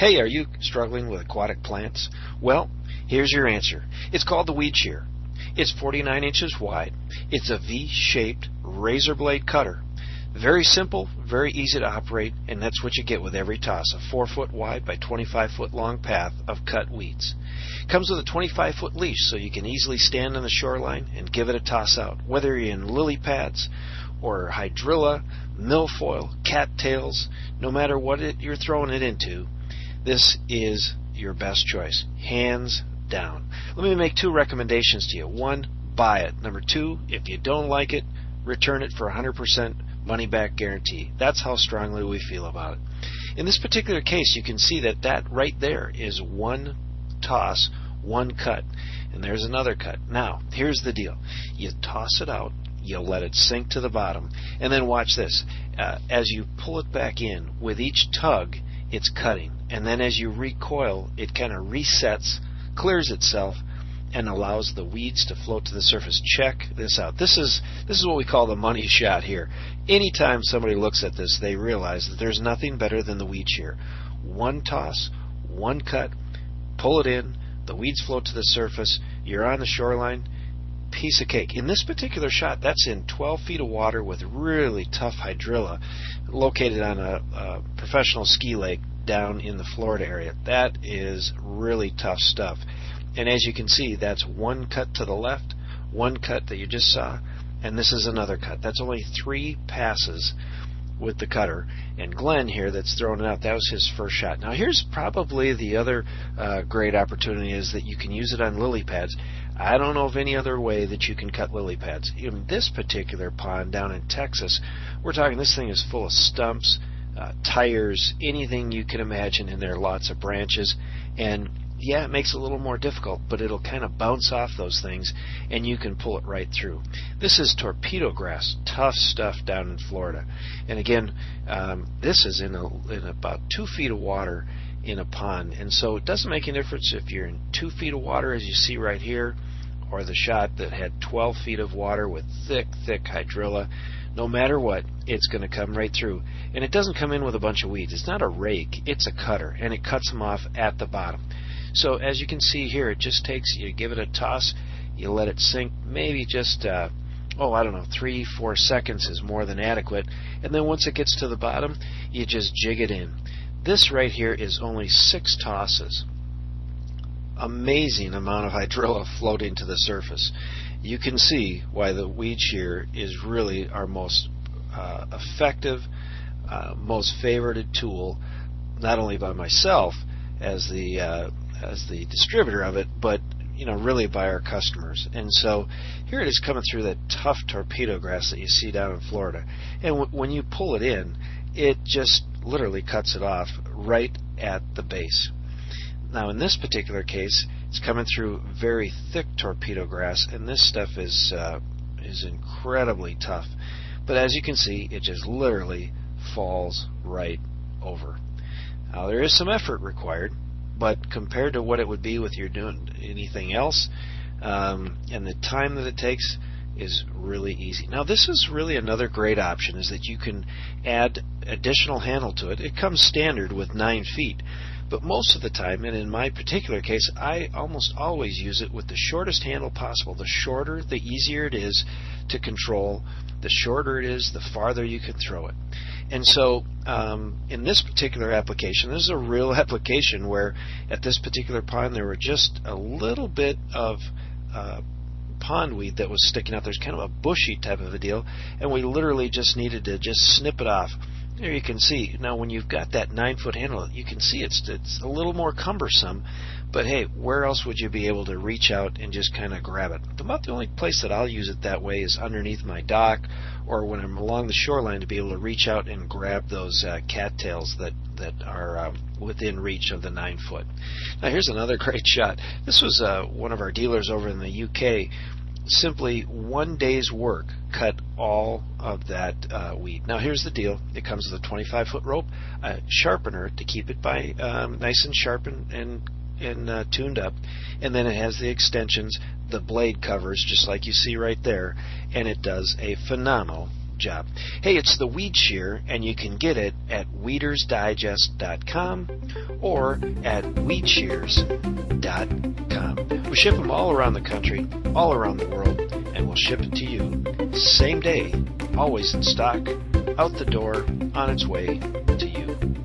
Hey, are you struggling with aquatic plants? Well, here's your answer. It's called the Weed Shear. It's 49 inches wide. It's a V-shaped razor blade cutter. Very simple, very easy to operate, and that's what you get with every toss, a 4-foot wide by 25-foot long path of cut weeds. Comes with a 25-foot leash so you can easily stand on the shoreline and give it a toss out, whether you're in lily pads or hydrilla, milfoil, cattails, no matter what you're throwing it into, this is your best choice, hands down. Let me make 2 recommendations to you. 1, buy it. Number 2, if you don't like it, return it for 100% money back guarantee. That's how strongly we feel about it. In this particular case, you can see that right there is 1 toss, 1 cut, and there's another cut. Now, here's the deal. You toss it out, you let it sink to the bottom, and then watch this. As you pull it back in, with each tug, it's cutting, and then as you recoil, it kind of resets, clears itself, and allows the weeds to float to the surface. Check this out. This is what we call the money shot here. Anytime somebody looks at this, they realize that there's nothing better than the Weed Shear. 1 toss, 1 cut, pull it in, the weeds float to the surface, you're on the shoreline, piece of cake. In this particular shot, that's in 12 feet of water with really tough hydrilla, located on a professional ski lake down in the Florida area. That is really tough stuff. And as you can see, that's 1 cut to the left, 1 cut that you just saw, and this is another cut. That's only 3 passes with the cutter. And Glenn here that's throwing it out, that was his first shot. Now here's probably the other great opportunity, is that you can use it on lily pads. I don't know of any other way that you can cut lily pads. In this particular pond down in Texas, we're talking this thing is full of stumps, tires, anything you can imagine in there, lots of branches, and yeah, it makes it a little more difficult, but it'll kind of bounce off those things and you can pull it right through. This is torpedo grass, tough stuff down in Florida. And again, this is in about 2 feet of water in a pond, and so it doesn't make any difference if you're in 2 feet of water, as you see right here, or the shot that had 12 feet of water with thick hydrilla. No matter what, it's going to come right through. And it doesn't come in with a bunch of weeds. It's not a rake, it's a cutter, and it cuts them off at the bottom. So as you can see here, it just takes, you give it a toss, you let it sink, maybe just, 3-4 seconds is more than adequate. And then once it gets to the bottom, you just jig it in. This right here is only 6 tosses. Amazing amount of hydrilla floating to the surface. You can see why the Weed Shear is really our most effective, most favorited tool, not only by myself as the distributor of it, but really by our customers. And so here it is coming through that tough torpedo grass that you see down in Florida, and when you pull it in, it just literally cuts it off right at the base. Now in this particular case, it's coming through very thick torpedo grass, and this stuff is incredibly tough. But as you can see, it just literally falls right over. Now there is some effort required, but compared to what it would be with you doing anything else, and the time that it takes is really easy. Now this is really another great option, is that you can add additional handle to it. It comes standard with 9 feet, but most of the time, and in my particular case, I almost always use it with the shortest handle possible. The shorter, the easier it is to control. The shorter it is, the farther you can throw it. And so in this particular application, this is a real application where at this particular pond there were just a little bit of pondweed that was sticking out. There's kind of a bushy type of a deal, and we literally just needed to just snip it off. There you can see. Now when you've got that 9-foot handle, you can see it's a little more cumbersome, but hey, where else would you be able to reach out and just kind of grab it? About the only place that I'll use it that way is underneath my dock, or when I'm along the shoreline, to be able to reach out and grab those cattails that are within reach of the 9-foot. Now here's another great shot. This was one of our dealers over in the UK. Simply 1 day's work cut all of that weed. Now here's the deal. It comes with a 25-foot rope, a sharpener to keep it by nice and sharp and tuned up, and then it has the extensions, the blade covers, just like you see right there, and it does a phenomenal job. Hey, it's the Weed Shear, and you can get it at weedersdigest.com or at weedshears.com. We ship them all around the country, all around the world, and we'll ship it to you same day, always in stock, out the door, on its way to you.